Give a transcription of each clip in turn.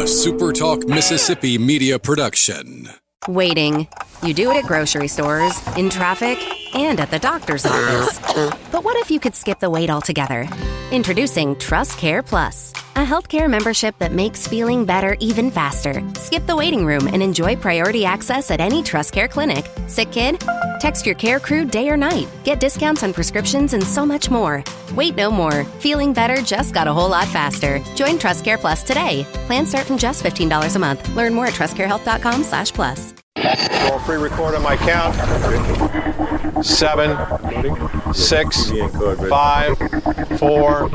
SuperTalk Mississippi media production. Waiting. You do it at grocery stores, in traffic, and at the doctor's office. But what if you could skip the wait altogether? Introducing Trust Care Plus, a healthcare membership that makes feeling better even faster. Skip the waiting room and enjoy priority access at any Trust Care clinic. Sick kid? Text your care crew day or night. Get discounts on prescriptions and so much more. Wait no more. Feeling better just got a whole lot faster. Join Trust Care Plus today. Plans start from just $15 a month. Learn more at trustcarehealth.com/plus. Roll free record on my count. 7, 6, 5, 4,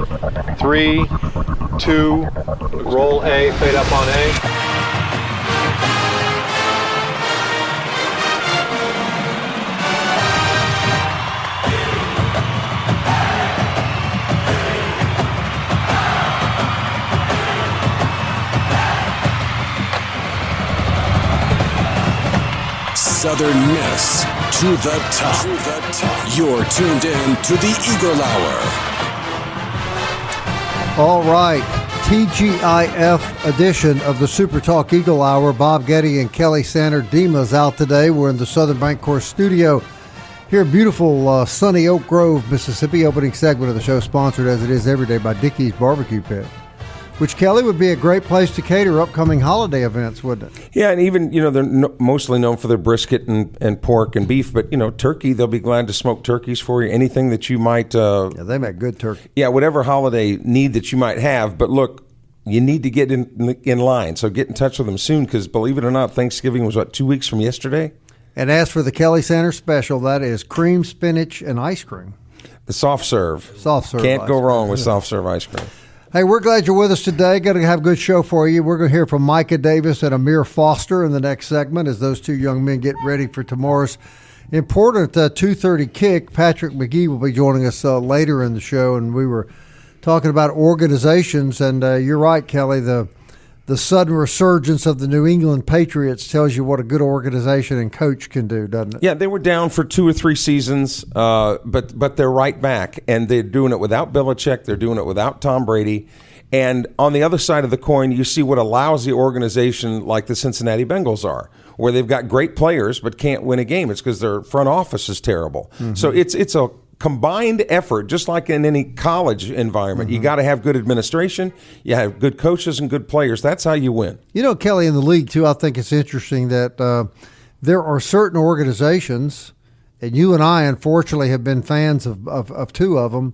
3, 2. Roll A, fade up on A. Southern Miss to the top. You're tuned in to the Eagle Hour. All right, TGIF edition of the SuperTalk Eagle Hour. Bob Getty and Kelly Sander. Dima's out today. We're in the Southern Bancorp studio here in beautiful sunny Oak Grove, Mississippi. Opening segment of the show sponsored as it is every day by Dickey's Barbecue Pit, which, Kelly, would be a great place to cater upcoming holiday events, wouldn't it? Yeah, and even, they're mostly known for their brisket and pork and beef, but, turkey, they'll be glad to smoke turkeys for you. Anything that you might... yeah, they make good turkey. Yeah, whatever holiday need that you might have. But look, you need to get in line, so get in touch with them soon, because believe it or not, Thanksgiving was, 2 weeks from yesterday? And as for the Kelly Center special, that is cream, spinach, and ice cream. The soft serve. Soft serve. Can't go wrong with soft serve ice cream. Hey, we're glad you're with us today. Going to have a good show for you. We're going to hear from Micah Davis and Ahmere Foster in the next segment as those two young men get ready for tomorrow's important 2:30 kick. Patrick Magee will be joining us later in the show, and we were talking about organizations. And you're right, Kelly, the sudden resurgence of the New England Patriots tells you what a good organization and coach can do, doesn't it? Yeah, they were down for 2 or 3 seasons, but they're right back, and they're doing it without Belichick. They're doing it without Tom Brady. And on the other side of the coin, you see what a lousy organization like the Cincinnati Bengals are, where they've got great players but can't win a game. It's because their front office is terrible. Mm-hmm. So it's a combined effort, just like in any college environment. Mm-hmm. You got to have good administration, you have good coaches and good players. That's how you win. Kelly, in the league, too, I think it's interesting that there are certain organizations, and you and I, unfortunately, have been fans of 2 of them,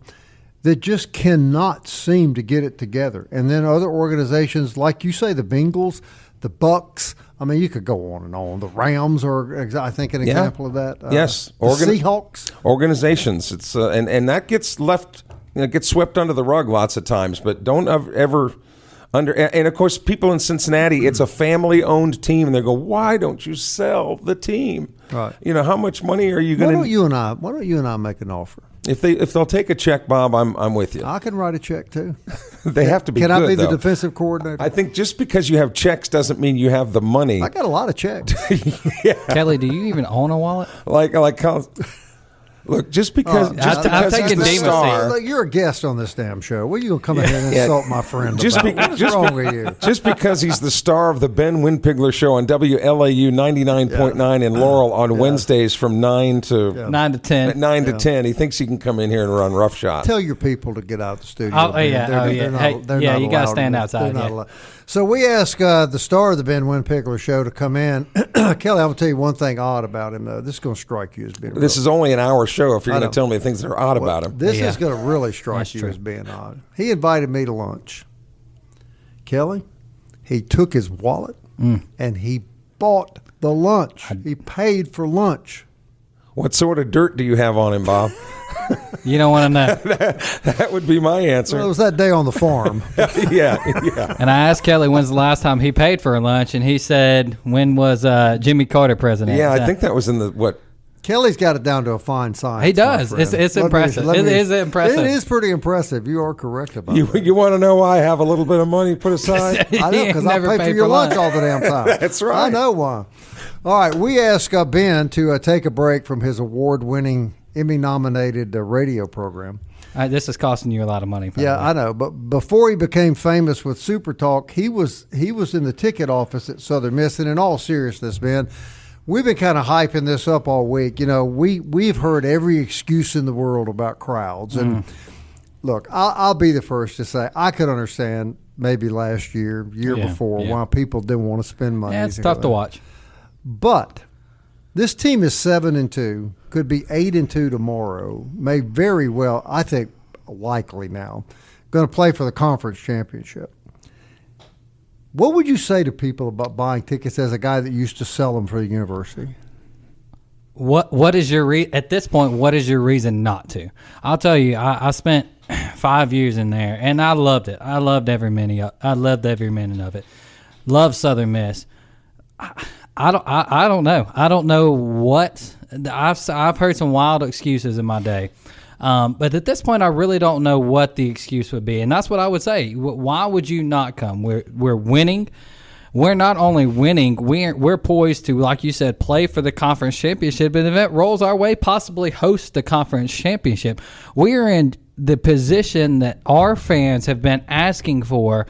that just cannot seem to get it together. And then other organizations, like you say, the Bengals, the Bucks, I mean, you could go on and on. The Rams are, I think, an example of that. Yes. The Seahawks. Organizations. It's and that gets left, gets swept under the rug lots of times. But don't ever and of course, people in Cincinnati, it's a family-owned team, and they go, "Why don't you sell the team? Right. How much money are you going to?" Why don't you and I make an offer? If they'll take a check, Bob, I'm with you. I can write a check too. They have to be. Can good, I be though. the defensive coordinator? I think just because you have checks doesn't mean you have the money. I got a lot of checks. Yeah. Kelly, do you even own a wallet? Look, just because I'm taking he's the star. Look, you're a guest on this damn show. What are you going to come in here and insult my friend about? What's wrong with you? Just because he's the star of the Ben Winpigler Show on WLAU 99.9 in Laurel on Wednesdays from 9 to 10. 9 to 10. He thinks he can come in here and run roughshot. Tell your people to get out of the studio. Oh, yeah. You got to stand outside. So we asked the star of the Ben Winpigler Show to come in. Kelly, I'm going to tell you one thing odd about him. This is going to strike you as being This is only an hour show if you're going to tell me things that are odd about him. This is going to really strike you as being odd. He invited me to lunch. Kelly, he took his wallet and he bought the lunch. He paid for lunch. What sort of dirt do you have on him, Bob? You don't want to know. That would be my answer. Well, it was that day on the farm. Yeah. And I asked Kelly when's the last time he paid for a lunch, and he said, when was Jimmy Carter president? Yeah, I think that was in the, what? Kelly's got it down to a fine science. He does. It's impressive. It is impressive. It is pretty impressive. You are correct about that. You want to know why I have a little bit of money put aside? I know, because I pay for your lunch all the damn time. That's right. I know why. All right, we asked Ben to take a break from his award-winning, Emmy-nominated radio program This is costing you a lot of money. Probably. Yeah, I know. But before he became famous with SuperTalk, he was in the ticket office at Southern Miss. And in all seriousness, man, we've been kind of hyping this up all week. You know, we've heard every excuse in the world about crowds. And look, I'll be the first to say I could understand maybe last year before why people didn't want to spend money. Yeah, it's tough to watch. But this team is 7-2, could be 8-2 tomorrow. May very well, I think, likely now, going to play for the conference championship. What would you say to people about buying tickets as a guy that used to sell them for the university? What is your at this point? What is your reason not to? I'll tell you. I spent 5 years in there, and I loved it. I loved every minute. I loved every minute of it. Love Southern Miss. I don't know. I don't know what I've heard some wild excuses in my day, but at this point, I really don't know what the excuse would be, and that's what I would say. Why would you not come? We're winning. We're not only winning, we're poised to, like you said, play for the conference championship. And if it rolls our way, possibly host the conference championship. We are in the position that our fans have been asking for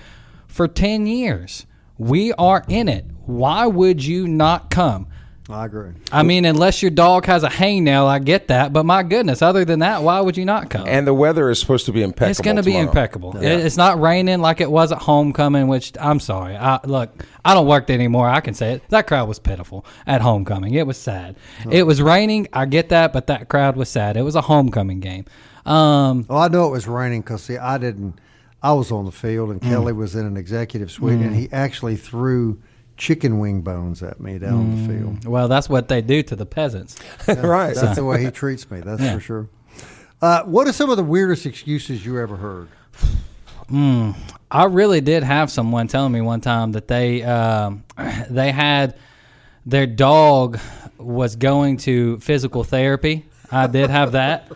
10 years. We are in it. Why would you not come? I agree. I mean, unless your dog has a hangnail, I get that. But my goodness, other than that, why would you not come? And the weather is supposed to be impeccable. It's going to be impeccable. Yeah. It's not raining like it was at homecoming, which I'm sorry. Look, I don't work there anymore. I can say it. That crowd was pitiful at homecoming. It was sad. It was raining. I get that, but that crowd was sad. It was a homecoming game. Well, I know it was raining because, see, I was on the field, and Kelly was in an executive suite, and he actually threw chicken wing bones at me down on the field. Well, that's what they do to the peasants. Right. That's the way he treats me, that's for sure. What are some of the weirdest excuses you ever heard? I really did have someone telling me one time that they had their dog was going to physical therapy. I did have that.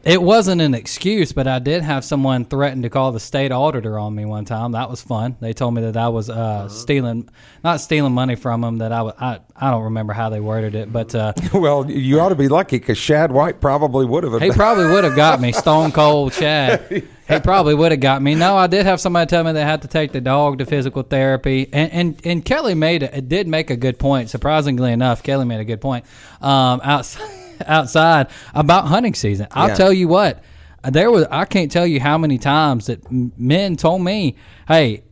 It wasn't an excuse, but I did have someone threaten to call the state auditor on me one time. That was fun. They told me that I was not stealing money from them. That I don't remember how they worded it, but well, you ought to be lucky because Shad White probably would have. He probably would have got me, Stone Cold Chad. He probably would have got me. No, I did have somebody tell me they had to take the dog to physical therapy, and Kelly did make a good point. Surprisingly enough, Kelly made a good point outside about hunting season. I'll tell you what, I can't tell you how many times that men told me, hey,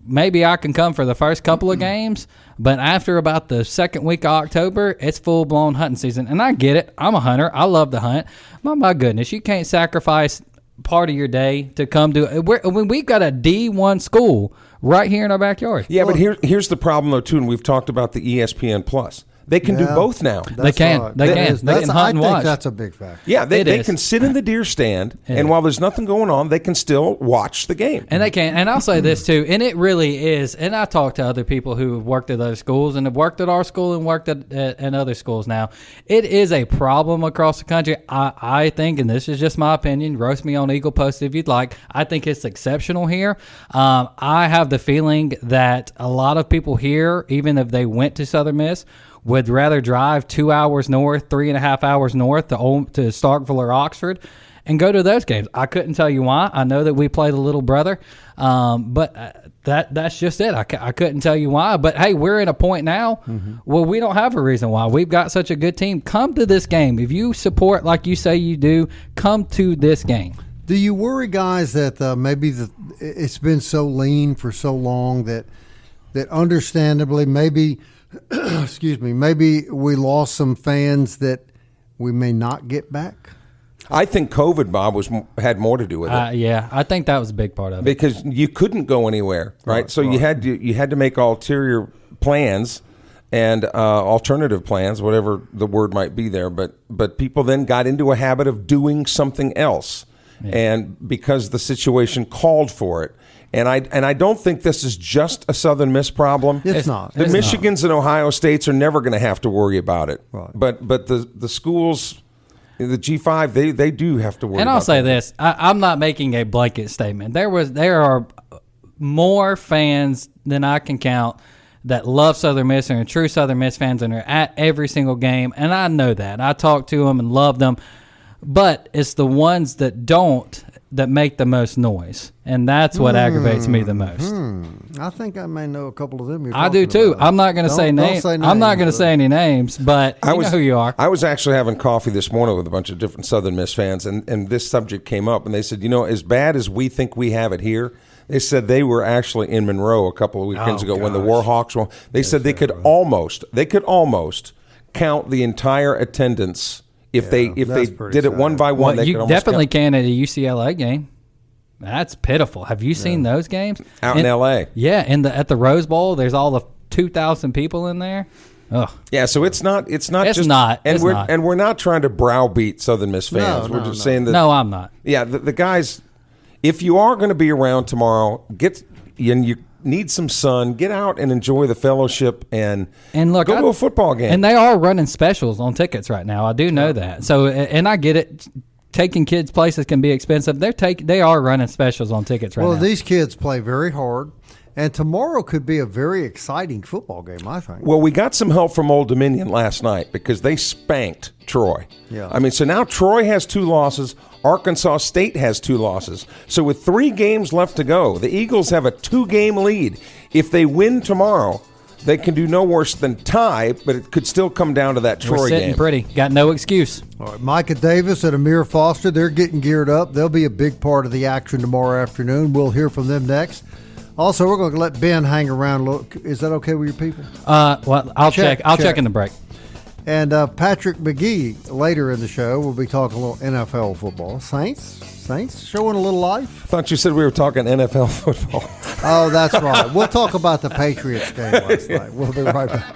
maybe I can come for the first couple of games, but after about the second week of October, it's full-blown hunting season. And I get it. I'm a hunter. I love to hunt. My goodness, you can't sacrifice part of your day to come to we've got a D1 school right here in our backyard. Yeah, but here's the problem, though, too, and we've talked about the ESPN Plus. They can do both now. They can. Right. They can hunt and watch. I think that's a big factor. Yeah, they can sit in the deer stand, and while there's nothing going on, they can still watch the game. And they can. And I'll say this, too, and it really is, and I talk to other people who have worked at other schools and have worked at our school and worked at other schools now. It is a problem across the country. I think, and this is just my opinion, roast me on Eagle Post if you'd like, I think it's exceptional here. I have the feeling that a lot of people here, even if they went to Southern Miss, would rather drive 2 hours north, 3.5 hours north to Starkville or Oxford and go to those games. I couldn't tell you why. I know that we play the little brother, but that's just it. I couldn't tell you why. But, hey, we're in a point now where we don't have a reason why. We've got such a good team. Come to this game. If you support like you say you do, come to this game. Do you worry, guys, that maybe it's been so lean for so long that understandably maybe – excuse me, maybe we lost some fans that we may not get back? I think COVID, Bob, had more to do with it. Yeah, I think that was a big part of it. Because you couldn't go anywhere, right? So you had to make ulterior plans and alternative plans, whatever the word might be there. But people then got into a habit of doing something else, and because the situation called for it. And I don't think this is just a Southern Miss problem. It's not. The Michigans and Ohio States are never going to have to worry about it. Right. But the schools, the G5, they do have to worry. And I'll say this: I'm not making a blanket statement. There are more fans than I can count that love Southern Miss and are true Southern Miss fans and are at every single game. And I know that. I talk to them and love them. but it's the ones that don't that make the most noise, and that's what aggravates me the most. I think I may know a couple of them. I do too. About. I'm not going to say names. I'm not going to say any names, but you know who you are. I was actually having coffee this morning with a bunch of different Southern Miss fans, and this subject came up, and they said, as bad as we think we have it here, they said they were actually in Monroe a couple of weekends ago when the Warhawks were. They said they could almost count the entire attendance if they did it one by one. Well, you definitely can at a UCLA game. That's pitiful. Have you seen those games out in L.A.? Yeah, at the Rose Bowl, there's all the 2,000 people in there. Ugh. Yeah, so it's not. And we're not trying to browbeat Southern Miss fans. We're just saying that. No, I'm not. Yeah, the guys. If you are going to be around tomorrow, you need some sun. Get out and enjoy the fellowship and look, go to a football game. And they are running specials on tickets right now. I do know that. So, and I get it. Taking kids places can be expensive. They are running specials on tickets right now. Well, these kids play very hard. And tomorrow could be a very exciting football game, I think. Well, we got some help from Old Dominion last night because they spanked Troy. Yeah. I mean, so now Troy has 2 losses. Arkansas State has 2 losses. So with 3 games left to go, the Eagles have a 2-game lead. If they win tomorrow, they can do no worse than tie, but it could still come down to that Troy We're sitting game. pretty. Got no excuse. All right, Micah Davis and Ahmere Foster, they're getting geared up. They'll be a big part of the action tomorrow afternoon. We'll hear from them next. Also, we're going to let Ben hang around. Look, is that okay with your people? Well, I'll check. I'll check in the break. And Patrick Magee later in the show, we'll be talking a little NFL football. Saints showing a little life. I thought you said we were talking NFL football. Oh, that's right. We'll talk about the Patriots game last night. We'll be right back.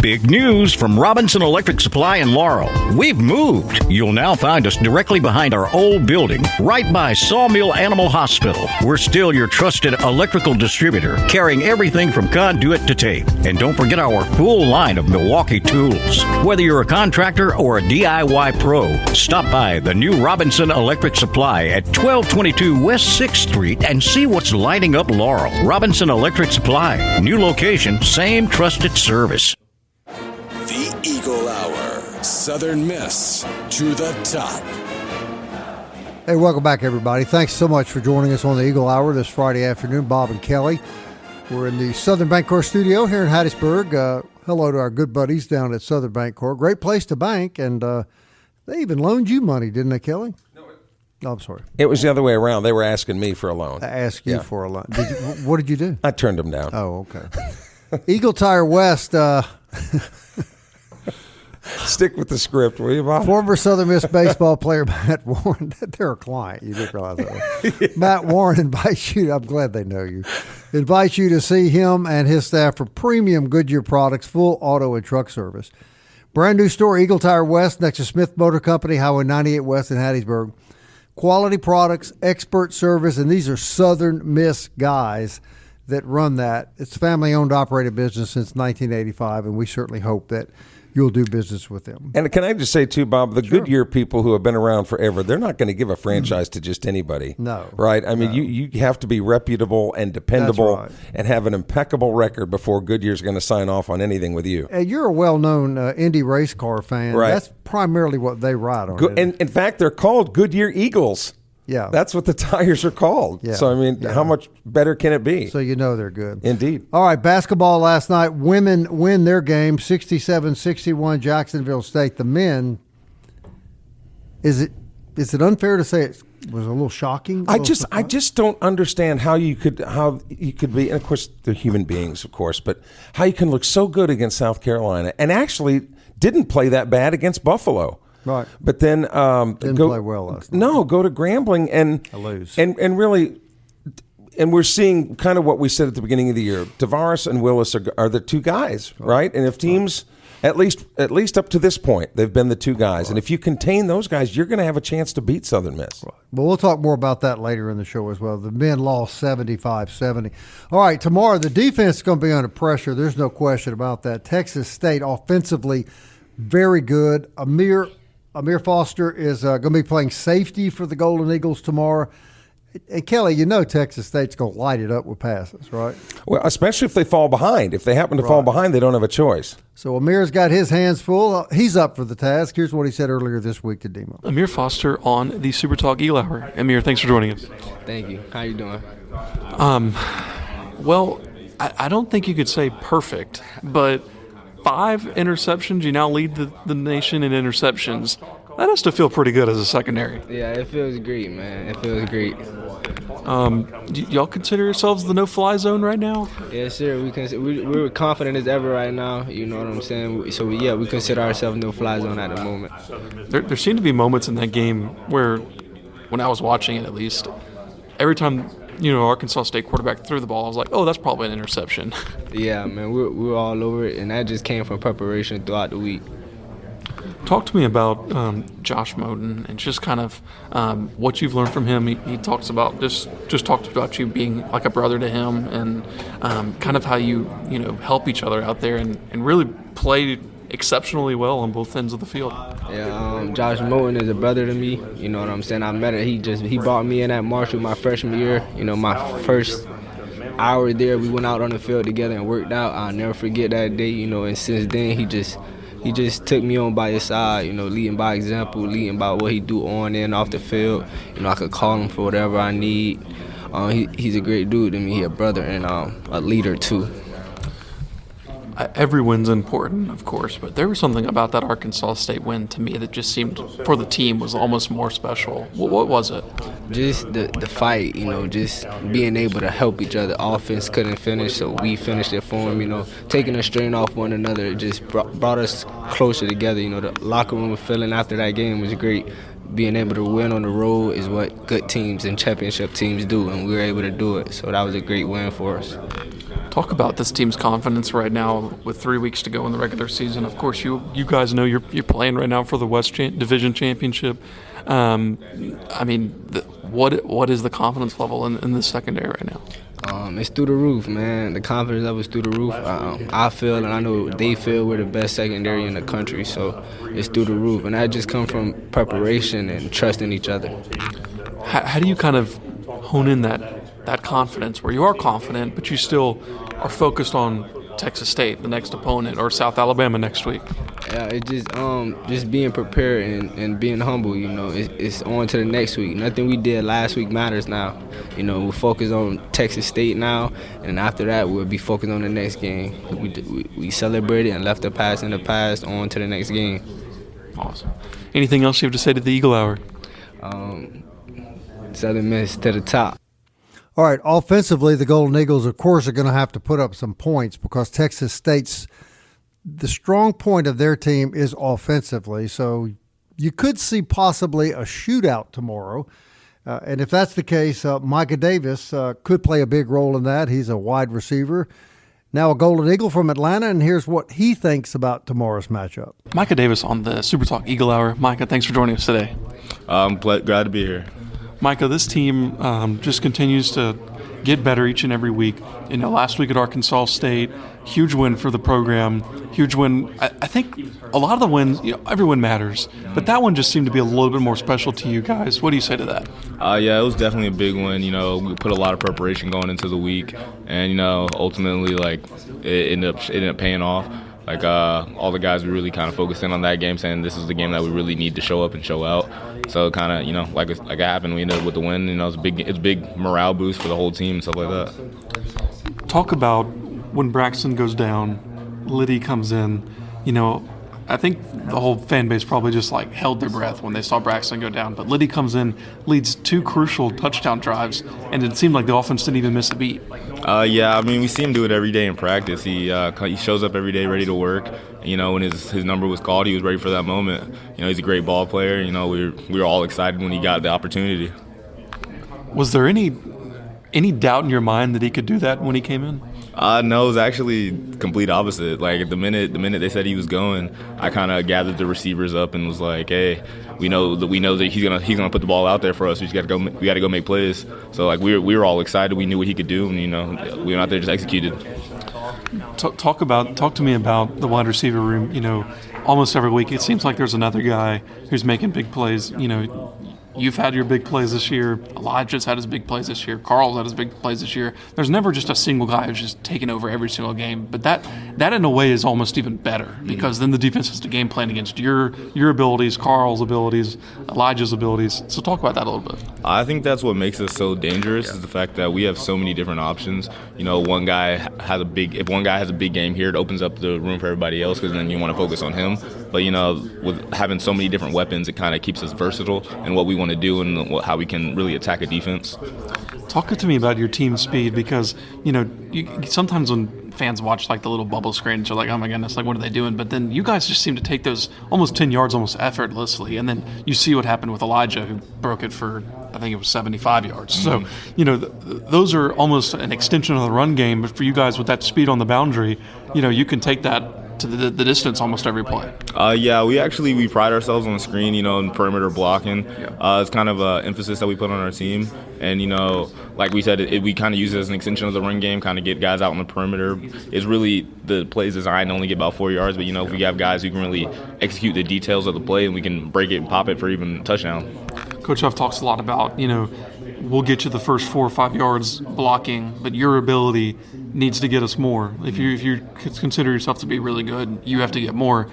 Big news from Robinson Electric Supply in Laurel. We've moved. You'll now find us directly behind our old building, right by Sawmill Animal Hospital. We're still your trusted electrical distributor, carrying everything from conduit to tape. And don't forget our full line of Milwaukee tools. Whether you're a contractor or a DIY pro, stop by the new Robinson Electric Supply at 1222 West 6th Street and see what's lighting up Laurel. Robinson Electric Supply. New location, same trusted service. The Eagle Hour. Southern Miss to the top. Hey, welcome back, everybody. Thanks so much for joining us on the Eagle Hour this Friday afternoon. Bob and Kelly. We're in the Southern Bancorp studio here in Hattiesburg. Hello to our good buddies down at Southern Bancorp. Great place to bank, and they even loaned you money, didn't they, Kelly? No, I'm sorry. It was the other way around. They were asking me for a loan. I asked you for a loan. What did you do? I turned them down. Oh, okay. Eagle Tire West. Stick with the script, will you, Bob? Former Southern Miss baseball player Matt Warren, they're a client, you didn't realize that. Yeah. Matt Warren invites you, I'm glad they know you, invites you to see him and his staff for premium Goodyear products, full auto and truck service. Brand new store, Eagle Tire West, next to Smith Motor Company, Highway 98 West in Hattiesburg. Quality products, expert service, and these are Southern Miss guys that run that. It's a family-owned, operated business since 1985, and we certainly hope that you'll do business with them. And can I just say, too, Bob, the Goodyear people who have been around forever, they're not going to give a franchise to just anybody. No. Right? I mean, you have to be reputable and dependable and have an impeccable record before Goodyear's going to sign off on anything with you. And you're a well-known Indy race car fan. Right. That's primarily what they ride on. And in fact, they're called Goodyear Eagles. Yeah. That's what the tires are called. Yeah. So, I mean, how much better can it be? So you know they're good. Indeed. All right, basketball last night. Women win their game, 67-61, Jacksonville State. The men, is it unfair to say it was a little shocking? I just don't understand how you could be, and of course they're human beings, of course, but how you can look so good against South Carolina and actually didn't play that bad against Buffalo. Right. But then didn't play well last night. No, go to Grambling and lose. And really, and we're seeing kind of what we said at the beginning of the year. Tavares and Willis are the two guys, right? And if teams, at least up to this point, they've been the two guys. Right. And if you contain those guys, you're going to have a chance to beat Southern Miss. Right. Well, we'll talk more about that later in the show as well. The men lost 75-70. All right, tomorrow the defense is going to be under pressure. There's no question about that. Texas State offensively very good. Ahmere Ahmere Foster is going to be playing safety for the Golden Eagles tomorrow. And Kelly, you know Texas State's going to light it up with passes, right? Well, especially if they fall behind. If they happen to fall behind, they don't have a choice. So Ahmere's got his hands full. He's up for the task. Here's what he said earlier this week to Dima. Ahmere Foster on the SuperTalk Eagle Hour. Ahmere, thanks for joining us. Thank you. How you doing? Well, I don't think you could say perfect, but 5 interceptions. You now lead the nation in interceptions. That has to feel pretty good as a secondary. Yeah, it feels great, man. It feels great. Y'all consider yourselves the no-fly zone right now? Yes, sir. We're confident as ever right now. You know what I'm saying? So, we consider ourselves no-fly zone at the moment. There seemed to be moments in that game where, when I was watching it at least, every time Arkansas State quarterback threw the ball, I was like, oh, that's probably an interception. Yeah, man. We're all over it, and that just came from preparation throughout the week. Talk to me about Josh Moten and just kind of what you've learned from him. He talks about just talked about you being like a brother to him, and kind of how you help each other out there and really play exceptionally well on both ends of the field. Yeah, Josh Moten is a brother to me. You know what I'm saying? I met him. He brought me in at Marshall my freshman year. My first hour there, we went out on the field together and worked out. I'll never forget that day. And since then he just took me on by his side, leading by example, leading by what he do on and off the field. I could call him for whatever I need. He's a great dude to me. He's a brother and a leader too. Every win's important, of course, but there was something about that Arkansas State win to me that just seemed, for the team, was almost more special. What was it? Just the fight, just being able to help each other. Offense couldn't finish, so we finished it for them. Taking a strain off one another, it just brought us closer together. The locker room feeling after that game was great. Being able to win on the road is what good teams and championship teams do, and we were able to do it. So that was a great win for us. Talk about this team's confidence right now with 3 weeks to go in the regular season. Of course, you guys know you're playing right now for the West Division Championship. What is the confidence level in the secondary right now? It's through the roof, man. The confidence level is through the roof. I feel and I know they feel we're the best secondary in the country, so it's through the roof. And that just comes from preparation and trusting each other. How do you kind of hone in that confidence where you are confident, but you still are focused on Texas State, the next opponent, or South Alabama next week? Yeah, it's just being prepared and being humble. It's on to the next week. Nothing we did last week matters now. We're focused on Texas State now, and after that we'll be focused on the next game. We celebrated and left the past in the past. On to the next game. Awesome. Anything else you have to say to the Eagle Hour? Southern Miss to the top. All right, offensively, the Golden Eagles, of course, are going to have to put up some points because Texas State's the strong point of their team is offensively. So you could see possibly a shootout tomorrow. And if that's the case, Micah Davis could play a big role in that. He's a wide receiver. Now a Golden Eagle from Atlanta, and here's what he thinks about tomorrow's matchup. Micah Davis on the SuperTalk Eagle Hour. Micah, thanks for joining us today. I'm glad to be here. Micah, this team just continues to get better each and every week. Last week at Arkansas State, huge win for the program, huge win. I think a lot of the wins, every win matters, but that one just seemed to be a little bit more special to you guys. What do you say to that? Yeah, it was definitely a big win. We put a lot of preparation going into the week, and ultimately, it ended up paying off. All the guys were really kind of focused in on that game, saying this is the game that we really need to show up and show out. So kind of, like it happened, we ended up with the win. It's a big morale boost for the whole team and stuff like that. Talk about when Braxton goes down, Liddy comes in. I think the whole fan base probably just held their breath when they saw Braxton go down. But Liddy comes in, leads 2 crucial touchdown drives, and it seemed like the offense didn't even miss a beat. Yeah, we see him do it every day in practice. He shows up every day ready to work. When his number was called, he was ready for that moment. He's a great ball player. We were all excited when he got the opportunity. Was there any doubt in your mind that he could do that when he came in? No, it was actually complete opposite. The minute they said he was going, I kind of gathered the receivers up and was like, "Hey, we know that he's gonna put the ball out there for us. We got to go make plays." So we were all excited. We knew what he could do, and we went out there and just executed. Talk to me about the wide receiver room. Almost every week it seems like there's another guy who's making big plays. You've had your big plays this year. Elijah's had his big plays this year. Carl's had his big plays this year. There's never just a single guy who's just taking over every single game. But that in a way is almost even better, because then the defense has to game plan against your abilities, Carl's abilities, Elijah's abilities. So talk about that a little bit. I think that's what makes us so dangerous is the fact that we have so many different options. If one guy has a big game here, it opens up the room for everybody else, because then you want to focus on him. But with having so many different weapons, it kind of keeps us versatile in what we want to do and how we can really attack a defense. Talk to me about your team speed, because sometimes when fans watch like the little bubble screens, they're like, oh my goodness, like what are they doing? But then you guys just seem to take those almost 10 yards almost effortlessly, and then you see what happened with Elijah, who broke it for, I think it was 75 yards. So those are almost an extension of the run game, but for you guys with that speed on the boundary, you can take that to the distance almost every play. We pride ourselves on the screen, and perimeter blocking. It's kind of an emphasis that we put on our team. And, like we said, we kind of use it as an extension of the run game, kind of get guys out on the perimeter. It's really the play's designed to only get about 4 yards, but, if we have guys who can really execute the details of the play, and we can break it and pop it for even a touchdown. Coach Huff talks a lot about, we'll get you the first 4 or 5 yards blocking, but your ability needs to get us more. If you consider yourself to be really good, you have to get more.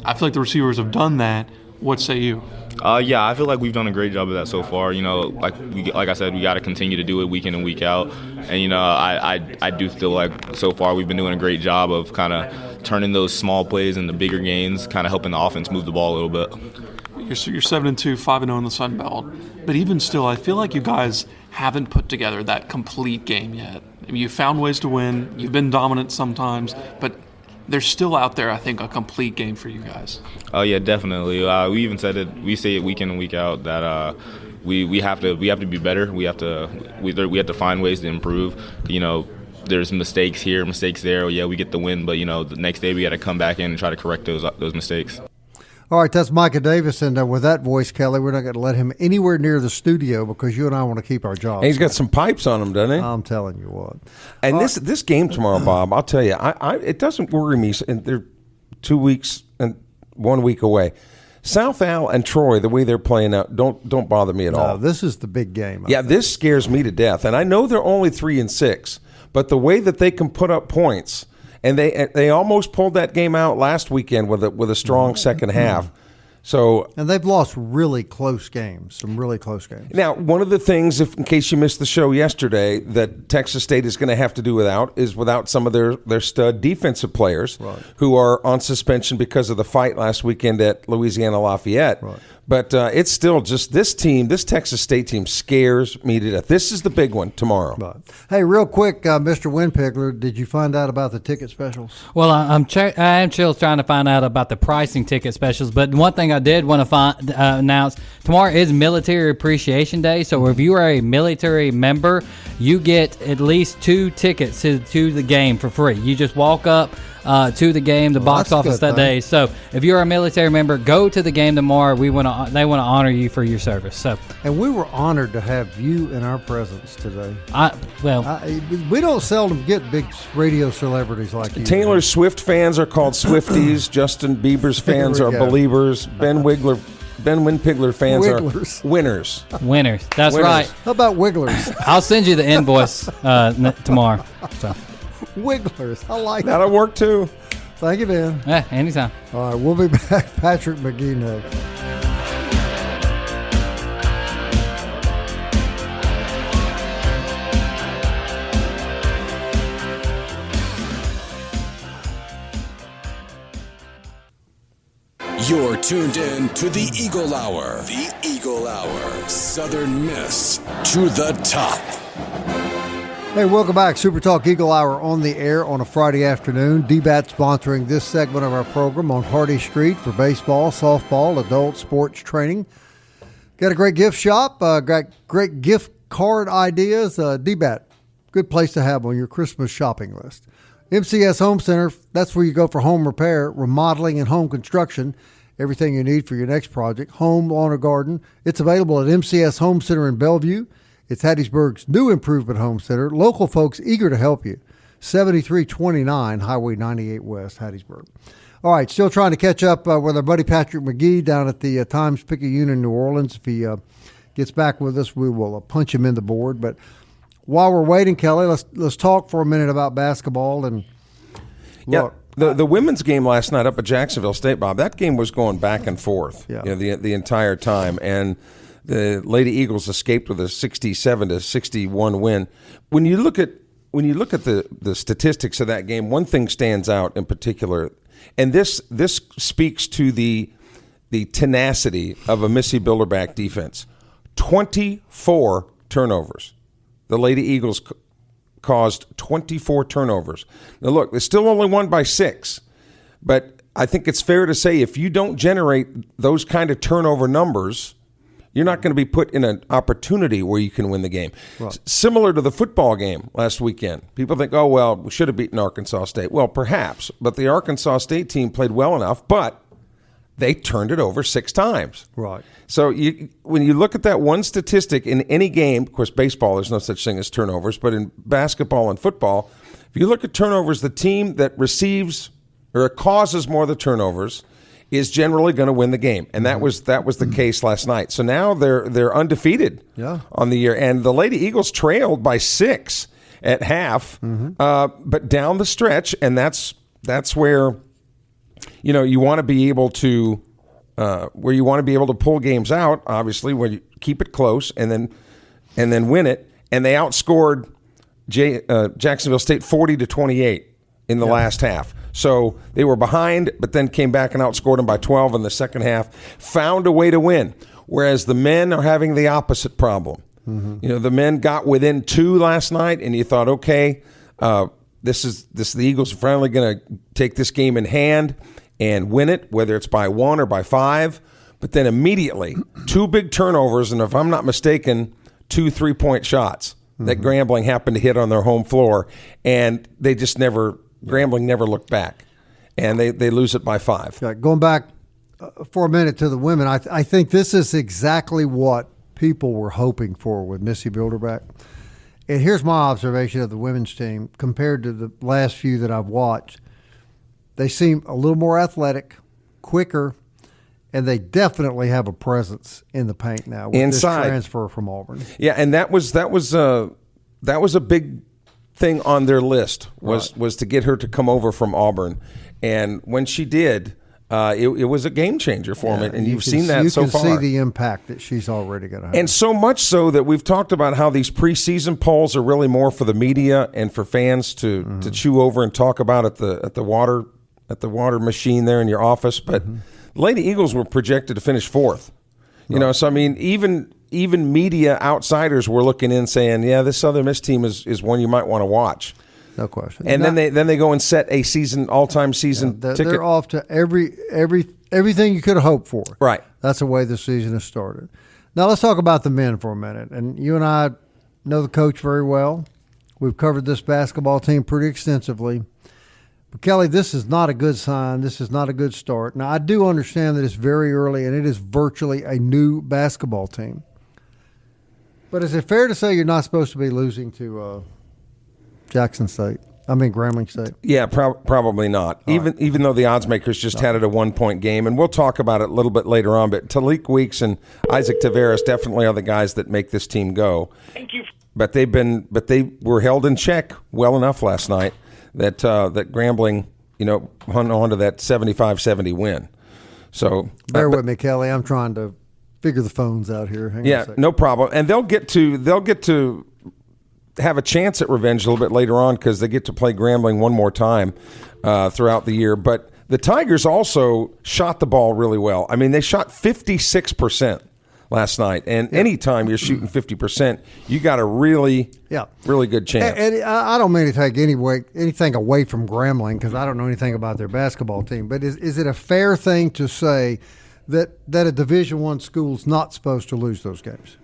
I feel like the receivers have done that. What say you? I feel like we've done a great job of that so far. Like I said, we got to continue to do it week in and week out. And I do feel like so far we've been doing a great job of kind of turning those small plays into bigger gains, kind of helping the offense move the ball a little bit. You're 7-2, 5-0 in the Sun Belt, but even still, I feel like you guys haven't put together that complete game yet. I mean, you've found ways to win. You've been dominant sometimes, but there's still out there, I think, a complete game for you guys. Oh yeah, definitely. We even said it. We say it week in and week out that we have to be better. We have to find ways to improve. There's mistakes here, mistakes there. Yeah, we get the win, but the next day we got to come back in and try to correct those mistakes. All right, that's Micah Davis, and with that voice, Kelly, we're not going to let him anywhere near the studio because you and I want to keep our jobs. And he's got some pipes on him, doesn't he? I'm telling you what. And this game tomorrow, Bob, I'll tell you, it doesn't worry me. And they're 2 weeks and 1 week away. South Al and Troy, the way they're playing out, don't bother me at all. This is the big game. This scares me to death. And I know they're only 3-6, but the way that they can put up points. And they almost pulled that game out last weekend with a strong second half. And they've lost really close games, some really close games. Now, one of the things, in case you missed the show yesterday, that Texas State is going to have to do without some of their stud defensive players who are on suspension because of the fight last weekend at Louisiana Lafayette. Right. But it's still just this Texas State team scares me to death. This is the big one tomorrow. Right. Hey, real quick, Mr. Winpigler, did you find out about the ticket specials? Well, I am still trying to find out about the pricing ticket specials. But one thing I did want to announce, tomorrow is Military Appreciation Day. So if you are a military member, you get at least 2 tickets to the game for free. You just walk up to the game, the box office that day. So if you're a military member, go to the game tomorrow. They want to honor you for your service. And we were honored to have you in our presence today. We don't seldom get big radio celebrities like you. Taylor Swift fans are called Swifties. Justin Bieber's fans are Believers. Ben Winpigler fans are winners. Winners. That's right. How about Wigglers? I'll send you the invoice tomorrow. So. Wigglers. I like that'll work too. Thank you, Ben. Yeah, anytime. All right, we'll be back. Patrick Magee next. You're tuned in to the Eagle Hour. The Eagle Hour. Southern Miss to the top. Hey, welcome back. SuperTalk Eagle Hour on the air on a Friday afternoon. DBAT sponsoring this segment of our program on Hardy Street for baseball, softball, adult sports training. Got a great gift shop, got great gift card ideas. DBAT, good place to have on your Christmas shopping list. MCS Home Center, that's where you go for home repair, remodeling, and home construction. Everything you need for your next project, home, lawn, or garden. It's available at MCS Home Center in Bellevue. It's Hattiesburg's new improvement home center. Local folks eager to help you. 73-29, Highway 98 West, Hattiesburg. All right, still trying to catch up with our buddy Patrick Magee down at the Times-Picayune in New Orleans. If he gets back with us, we will punch him in the board. But while we're waiting, Kelly, let's talk for a minute about basketball. And look, the women's game last night up at Jacksonville State, Bob, that game was going back and forth the entire time. And the Lady Eagles escaped with a 67-61 win. When you look at the statistics of that game, one thing stands out in particular, and this speaks to the tenacity of a Missy Bilderback defense. 24 turnovers. The Lady Eagles caused 24 turnovers. Now, look, they still only won by 6, but I think it's fair to say if you don't generate those kind of turnover numbers, you're not going to be put in an opportunity where you can win the game. Right. Similar to the football game last weekend. People think, oh, well, we should have beaten Arkansas State. Well, perhaps, but the Arkansas State team played well enough, but they turned it over 6 times. Right. So when you look at that one statistic in any game, of course, baseball, there's no such thing as turnovers, but in basketball and football, if you look at turnovers, the team that receives or causes more of the turnovers is generally going to win the game, and that was the case last night. So now they're undefeated on the year, and the Lady Eagles trailed by 6 at half, but down the stretch, and that's where you want to be able to pull games out. Obviously, where you keep it close and then win it, and they outscored Jacksonville State 40-28 in the last half. So they were behind, but then came back and outscored them by 12 in the second half, found a way to win, whereas the men are having the opposite problem. The men got within 2 last night, and you thought, okay, the Eagles are finally going to take this game in hand and win it, whether it's by 1 or by 5. But then immediately, 2 big turnovers, and if I'm not mistaken, 2 3-point shots that Grambling happened to hit on their home floor, and they just Grambling never looked back, and they lose it by 5. Going back for a minute to the women, I think this is exactly what people were hoping for with Missy Bilderback. And here's my observation of the women's team compared to the last few that I've watched. They seem a little more athletic, quicker, and they definitely have a presence in the paint now with inside this transfer from Auburn. Yeah, and that was a big thing on their list was to get her to come over from Auburn, and when she did, it was a game changer for them, and you've seen that so far. You can see the impact that she's already going to have, and so much so that we've talked about how these preseason polls are really more for the media and for fans to chew over and talk about at the water machine there in your office. But Lady Eagles were projected to finish 4th. So I mean, even media outsiders were looking in saying, yeah, this Southern Miss team is one you might want to watch. No question. And then they go and set a all-time season ticket. They're off to everything you could have hoped for. Right. That's the way the season has started. Now let's talk about the men for a minute. And you and I know the coach very well. We've covered this basketball team pretty extensively. But Kelly, this is not a good sign. This is not a good start. Now I do understand that it's very early and it is virtually a new basketball team. But is it fair to say you're not supposed to be losing to Grambling State? Yeah, probably not. Even though the odds makers just had it a 1-point game, and we'll talk about it a little bit later on. But Talik Weeks and Isaac Taveras definitely are the guys that make this team go. Thank you. But they were held in check well enough last night that Grambling, hung on to that 75-70 win. So bear with me, Kelly. I'm trying to figure the phones out here. Hang on a second. No problem. And they'll get to have a chance at revenge a little bit later on because they get to play Grambling one more time throughout the year. But the Tigers also shot the ball really well. I mean, they shot 56% last night. And anytime you're shooting 50%, you got a really good chance. And I don't mean to take anything away from Grambling because I don't know anything about their basketball team. But is it a fair thing to say that a Division I school's not supposed to lose those games?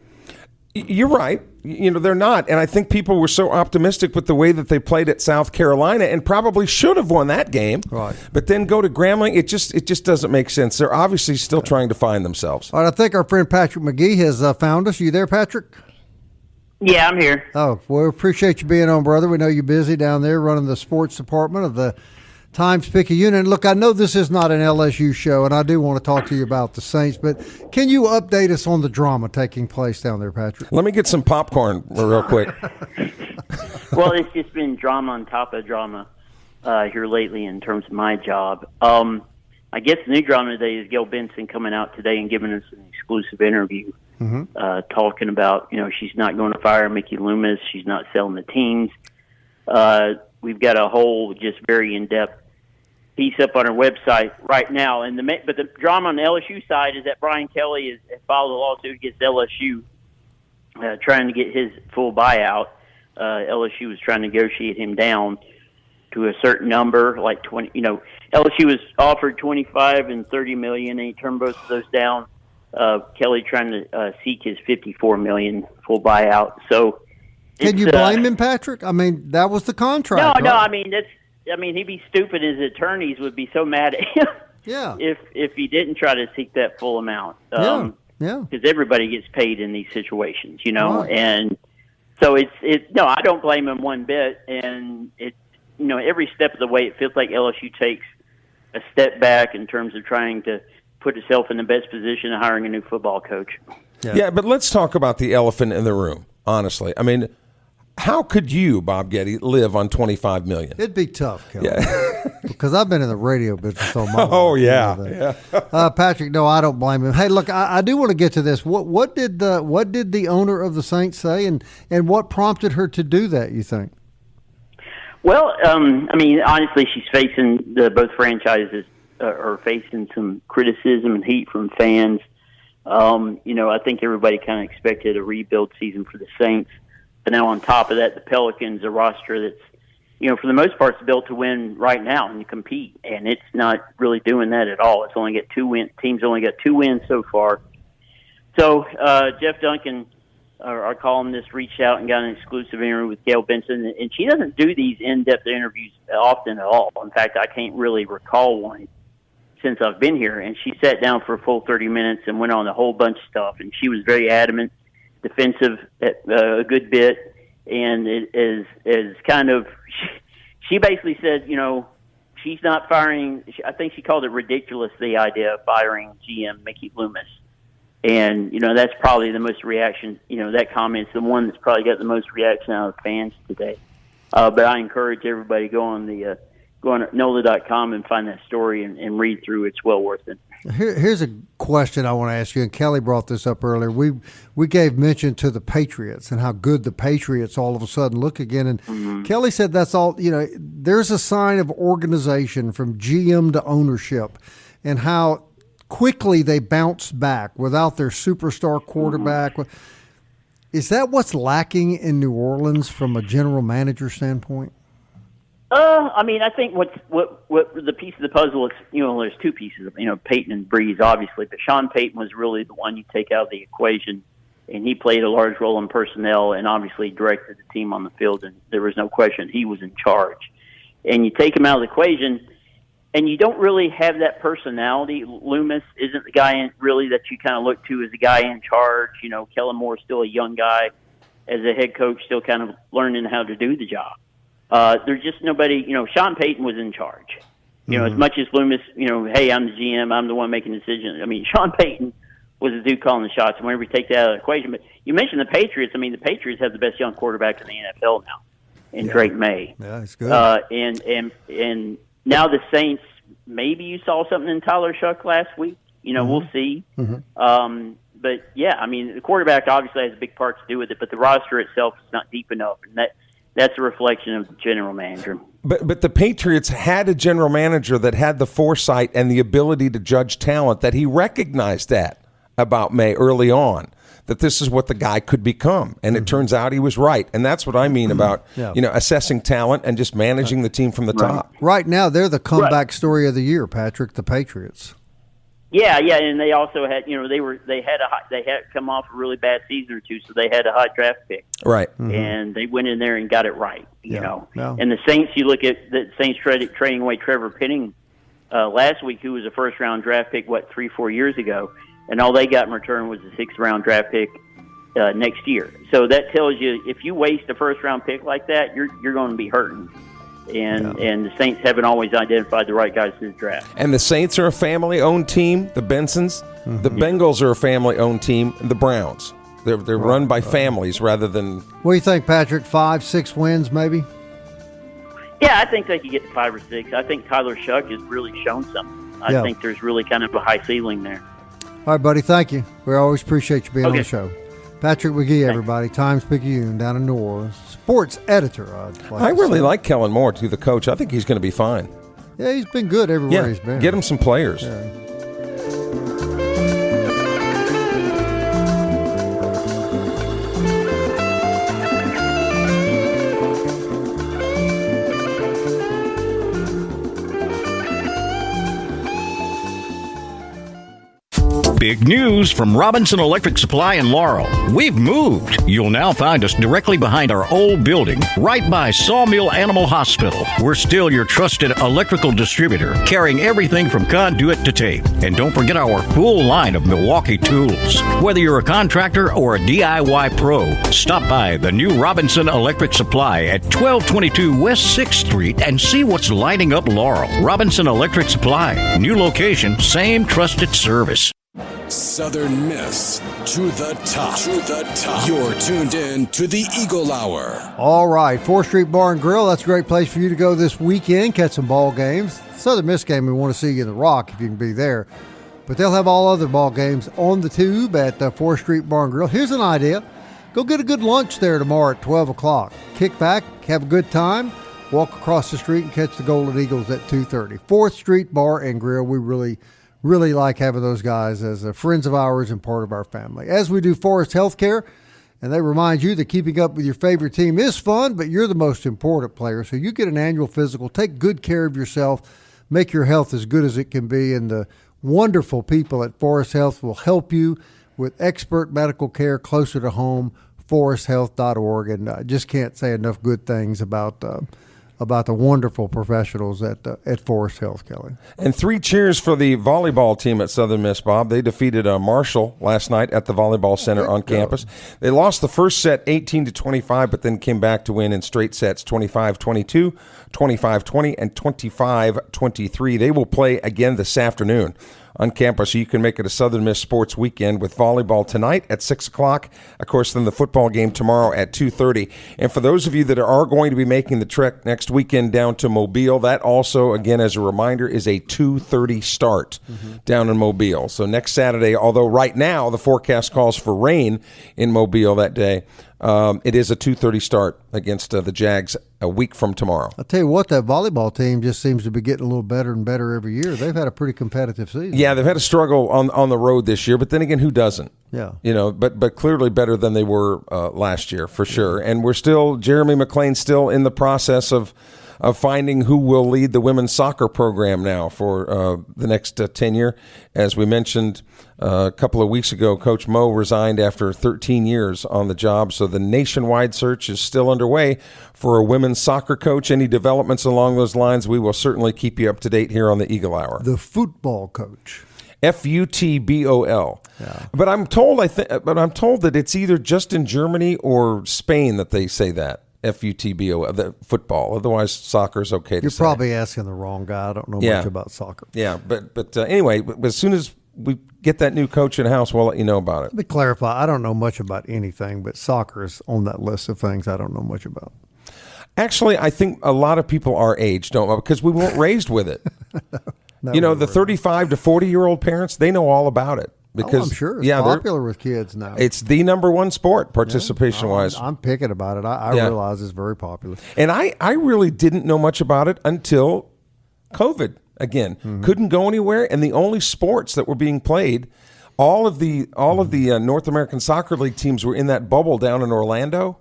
You're right. They're not. And I think people were so optimistic with the way that they played at South Carolina and probably should have won that game. Right. But then go to Grambling, it just doesn't make sense. They're obviously still trying to find themselves. All right, I think our friend Patrick Magee has found us. You there, Patrick? Yeah, I'm here. Oh, well, we appreciate you being on, brother. We know you're busy down there running the sports department of the Times-Picayune. And look, I know this is not an LSU show, and I do want to talk to you about the Saints, but can you update us on the drama taking place down there, Patrick? Let me get some popcorn real quick. Well, it's just been drama on top of drama here lately in terms of my job. I guess the new drama today is Gail Benson coming out today and giving us an exclusive interview, talking about, she's not going to fire Mickey Loomis. She's not selling the teams. We've got a whole just very in-depth piece up on our website right now. But the drama on the LSU side is that Brian Kelly has filed a lawsuit against LSU trying to get his full buyout. LSU was trying to negotiate him down to a certain number, like 20. LSU was offered $25 and $30 million, and he turned both of those down. Kelly trying to seek his $54 million full buyout. So, can you blame him, Patrick? I mean, that was the contract. No. Right? I mean, he'd be stupid. His attorneys would be so mad at him. Yeah. If he didn't try to seek that full amount. Yeah. Because everybody gets paid in these situations, Right. and so no, I don't blame him one bit. And every step of the way, it feels like LSU takes a step back in terms of trying to put itself in the best position of hiring a new football coach. Yeah, but let's talk about the elephant in the room, honestly. I mean, how could you, Bob Getty, live on $25 million? It'd be tough, Kelly. Yeah. Because I've been in the radio business all my life. Oh, yeah. Patrick, no, I don't blame him. Hey, look, I do want to get to this. What did the owner of the Saints say, and what prompted her to do that, you think? Well, honestly, she's facing both franchises are facing some criticism and heat from fans. I think everybody kind of expected a rebuild season for the Saints. But now on top of that, the Pelicans, a roster that's, for the most part, is built to win right now and compete. And it's not really doing that at all. It's only got 2 wins. Teams only got 2 wins so far. So Jeff Duncan, our columnist, reached out and got an exclusive interview with Gail Benson. And she doesn't do these in-depth interviews often at all. In fact, I can't really recall one since I've been here. And she sat down for a full 30 minutes and went on a whole bunch of stuff. And she was very adamant, defensive a good bit. And it is kind of, she basically said, she's not firing. I think she called it ridiculous, the idea of firing GM Mickey Loomis. And, that's probably the most reaction, that comment's the one that's probably got the most reaction out of fans today. But I encourage everybody to go on NOLA.com and find that story and read through. It's well worth it. Here's a question I want to ask you, and Kelly brought this up earlier. We gave mention to the Patriots and how good the Patriots all of a sudden look again. And Kelly said that's all, there's a sign of organization from GM to ownership and how quickly they bounce back without their superstar quarterback. Is that what's lacking in New Orleans from a general manager standpoint? I think what the piece of the puzzle is, there's 2 pieces of, Peyton and Breeze, obviously, but Sean Payton was really the one you take out of the equation, and he played a large role in personnel and obviously directed the team on the field, and there was no question he was in charge. And you take him out of the equation, and you don't really have that personality. Loomis isn't the guy really that you kind of look to as the guy in charge. Kellen Moore's still a young guy as a head coach, still kind of learning how to do the job. There's just nobody, Sean Payton was in charge. As much as Loomis, hey, I'm the GM, I'm the one making decisions. Sean Payton was the dude calling the shots, and whenever you take that out of the equation. But you mentioned the Patriots. The Patriots have the best young quarterback in the NFL now, in Drake May. Yeah, it's good. And now the Saints, maybe you saw something in Tyler Shuck last week. We'll see. But, yeah, the quarterback obviously has a big part to do with it, but the roster itself is not deep enough, and that's a reflection of the general manager. But the Patriots had a general manager that had the foresight and the ability to judge talent, that he recognized that about May early on, that this is what the guy could become. And it turns out he was right. And that's what I mean about, assessing talent and just managing the team from the top. Right now, they're the comeback story of the year, Patrick, the Patriots. Yeah, and they also had, they had come off a really bad season or two, so they had a high draft pick, right? And they went in there and got it right, you know. Yeah. And the Saints, you look at the Saints trading away Trevor Penning last week, who was a first round draft pick 3-4 years ago, and all they got in return was a 6th round draft pick next year. So that tells you if you waste a first-round pick like that, you're going to be hurting. And the Saints haven't always identified the right guys to the draft. And the Saints are a family-owned team, the Bensons. Mm-hmm. The Bengals are a family-owned team, and the Browns. They're run by families rather than... What do you think, Patrick? 5-6 wins, maybe? Yeah, I think they could get to 5 or 6. I think Tyler Shuck has really shown something. I think there's really kind of a high ceiling there. All right, buddy, thank you. We always appreciate you being on the show. Patrick Magee, everybody, Times-Picayune down in New Orleans. Sports editor, I really like Kellen Moore, too, the coach. I think he's going to be fine. Yeah, he's been good everywhere he's been. Get him some players. Yeah. Big news from Robinson Electric Supply in Laurel. We've moved. You'll now find us directly behind our old building, right by Sawmill Animal Hospital. We're still your trusted electrical distributor, carrying everything from conduit to tape. And don't forget our full line of Milwaukee tools. Whether you're a contractor or a DIY pro, stop by the new Robinson Electric Supply at 1222 West 6th Street and see what's lighting up Laurel. Robinson Electric Supply. New location, same trusted service. Southern Miss to the top. To the top. You're tuned in to the Eagle Hour. All right, 4th Street Bar and Grill. That's a great place for you to go this weekend. Catch some ball games. Southern Miss game, we want to see you in the Rock if you can be there. But they'll have all other ball games on the tube at 4th Street Bar and Grill. Here's an idea. Go get a good lunch there tomorrow at 12 o'clock. Kick back, have a good time, walk across the street and catch the Golden Eagles at 2:30. 4th Street Bar and Grill. We really like having those guys as friends of ours and part of our family. As we do Forest Healthcare, and they remind you that keeping up with your favorite team is fun, but you're the most important player. So you get an annual physical, take good care of yourself, make your health as good as it can be, and the wonderful people at Forest Health will help you with expert medical care closer to home, foresthealth.org. And I just can't say enough good things about the wonderful professionals at Forest Health, Kelly. And 3 cheers for the volleyball team at Southern Miss, Bob. They defeated Marshall last night at the Volleyball Center on campus. They lost the first set 18-25, but then came back to win in straight sets 25-22, 25-20, and 25-23. They will play again this afternoon on campus, so you can make it a Southern Miss sports weekend with volleyball tonight at 6 o'clock. Of course, then the football game tomorrow at 2:30. And for those of you that are going to be making the trek next weekend down to Mobile, that also, again, as a reminder, is a 2:30 start down in Mobile. So next Saturday, although right now the forecast calls for rain in Mobile that day, it is a 2:30 start against the Jags a week from tomorrow. I'll tell you what, that volleyball team just seems to be getting a little better and better every year. They've had a pretty competitive season. Yeah, they've had a struggle on the road this year, but then again, who doesn't? Yeah. You know, but clearly better than they were last year, for sure. And Jeremy McClain's still in the process of finding who will lead the women's soccer program now for the next 10 year. As we mentioned a couple of weeks ago, Coach Mo resigned after 13 years on the job, so the nationwide search is still underway for a women's soccer coach. Any developments along those lines, we will certainly keep you up to date here on the Eagle Hour. The football coach. Futbol. Yeah. But I'm told that it's either just in Germany or Spain that they say that. Futbol, the football. Otherwise, soccer is okay to say. You're probably asking the wrong guy. I don't know much about soccer. Yeah, but anyway, as soon as we get that new coach in house, we'll let you know about it. Let me clarify. I don't know much about anything, but soccer is on that list of things I don't know much about. Actually, I think a lot of people our age don't, because we weren't raised with it. No, the 35 to 40-year-old parents, they know all about it. Because, I'm sure it's popular with kids now. It's the number one sport, participation-wise. I'm picking about it. I realize it's very popular. And I really didn't know much about it until COVID, again. Couldn't go anywhere, and the only sports that were being played, all of the North American Soccer League teams were in that bubble down in Orlando,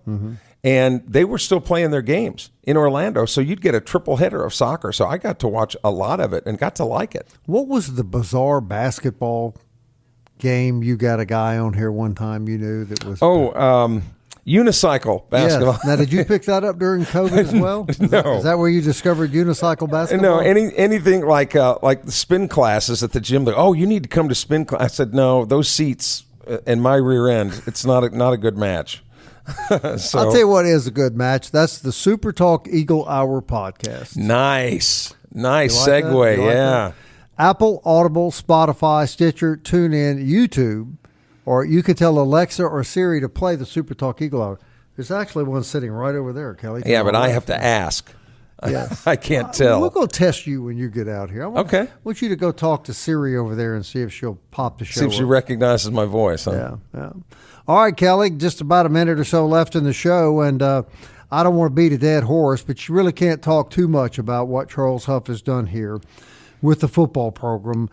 and they were still playing their games in Orlando, so you'd get a triple header of soccer. So I got to watch a lot of it and got to like it. What was the bizarre basketball game? You got a guy on here one time you knew that was unicycle basketball. Yes. Now, did you pick that up during COVID as well? No. Is that where you discovered unicycle basketball? No, anything like the spin classes at the gym. Like, oh, you need to come to spin class. I said, no, those seats and my rear end, it's not a good match. So, I'll tell you what is a good match. That's the SuperTalk Eagle Hour podcast. Nice segue. Like yeah. that? Apple, Audible, Spotify, Stitcher, TuneIn, YouTube, or you could tell Alexa or Siri to play the SuperTalk Eagle Hour. There's actually one sitting right over there, Kelly. Yeah, but I have to ask. Yes. I can't tell. We'll go test you when you get out here. I want you to go talk to Siri over there and see if she'll pop the show. See if she recognizes my voice. Huh? Yeah. All right, Kelly, just about a minute or so left in the show, and I don't want to beat a dead horse, but you really can't talk too much about what Charles Huff has done here with the football program.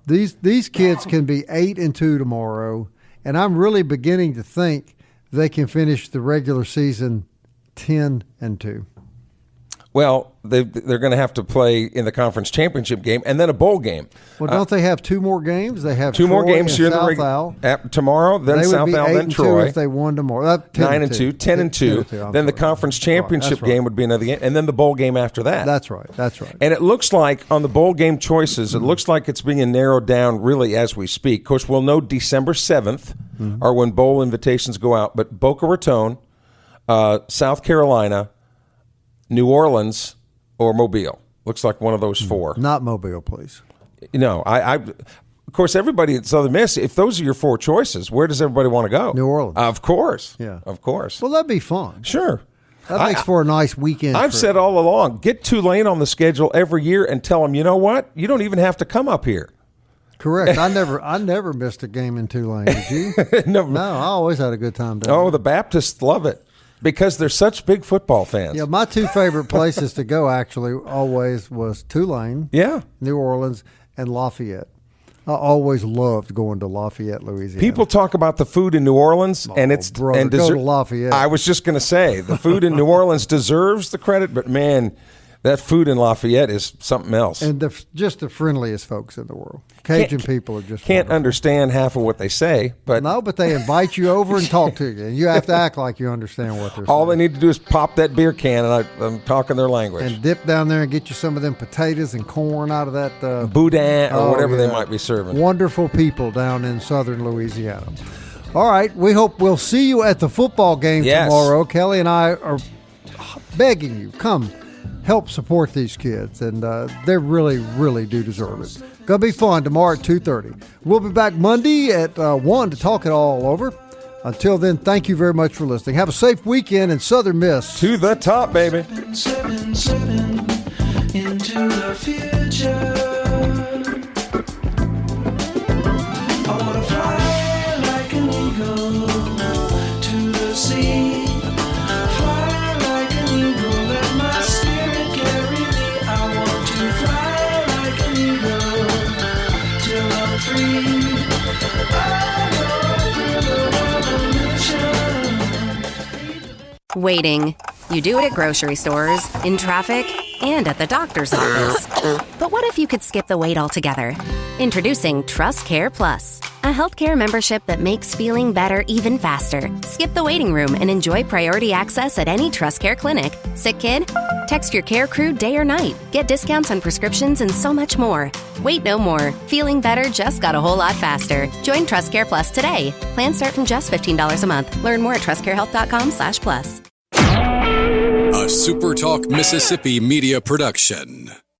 These kids can be 8-2 tomorrow, and I'm really beginning to think they can finish the regular season 10-2. Well, they're going to have to play in the conference championship game and then a bowl game. Well, don't they have 2 more games? They have two Troy more games and here. Tomorrow, then South Al, then Troy. If they won tomorrow. 9-2, 10-2. Then the conference championship game would be another game, and then the bowl game after that. That's right. And it looks like on the bowl game choices, it looks like it's being narrowed down really as we speak. Of course, we'll know December 7th or when bowl invitations go out. But Boca Raton, South Carolina, New Orleans, or Mobile. Looks like one of those 4. Not Mobile, please. No, of course, everybody at Southern Miss, if those are your 4 choices, where does everybody want to go? New Orleans. Of course. Yeah. Of course. Well, that'd be fun. Sure. That makes for a nice weekend. I've said all along, get Tulane on the schedule every year and tell them, you know what? You don't even have to come up here. Correct. I never missed a game in Tulane. Did you? No, I always had a good time down there. The Baptists love it. Because they're such big football fans. Yeah, my 2 favorite places to go actually always was Tulane, New Orleans, and Lafayette. I always loved going to Lafayette, Louisiana. People talk about the food in New Orleans, and it's brother, and go to Lafayette. I was just going to say the food in New Orleans deserves the credit, but man, that food in Lafayette is something else. And just the friendliest folks in the world. Cajun people are just can't wonderful. Understand half of what they say, but but they invite you over and talk to you, and you have to act like you understand what they're saying. All they need to do is pop that beer can, and I'm talking their language. And dip down there and get you some of them potatoes and corn out of that boudin or whatever they might be serving. Wonderful people down in southern Louisiana. All right, we hope we'll see you at the football game tomorrow. Kelly and I are begging you, come help support these kids, and they really, really do deserve it. Gonna be fun tomorrow at 2:30. We'll be back Monday at 1 to talk it all over. Until then, thank you very much for listening. Have a safe weekend in Southern Miss. To the top, baby. 7-7 into the future. I wanna fly like an eagle to the sea. Waiting. You do it at grocery stores, in traffic, and at the doctor's office. But what if you could skip the wait altogether? Introducing Trust Care Plus, a healthcare membership that makes feeling better even faster. Skip the waiting room and enjoy priority access at any Trust Care clinic. Sick kid? Text your care crew day or night. Get discounts on prescriptions and so much more. Wait no more. Feeling better just got a whole lot faster. Join Trust Care Plus today. Plans start from just $15 a month. Learn more at trustcarehealth.com/plus. A SuperTalk Mississippi media production.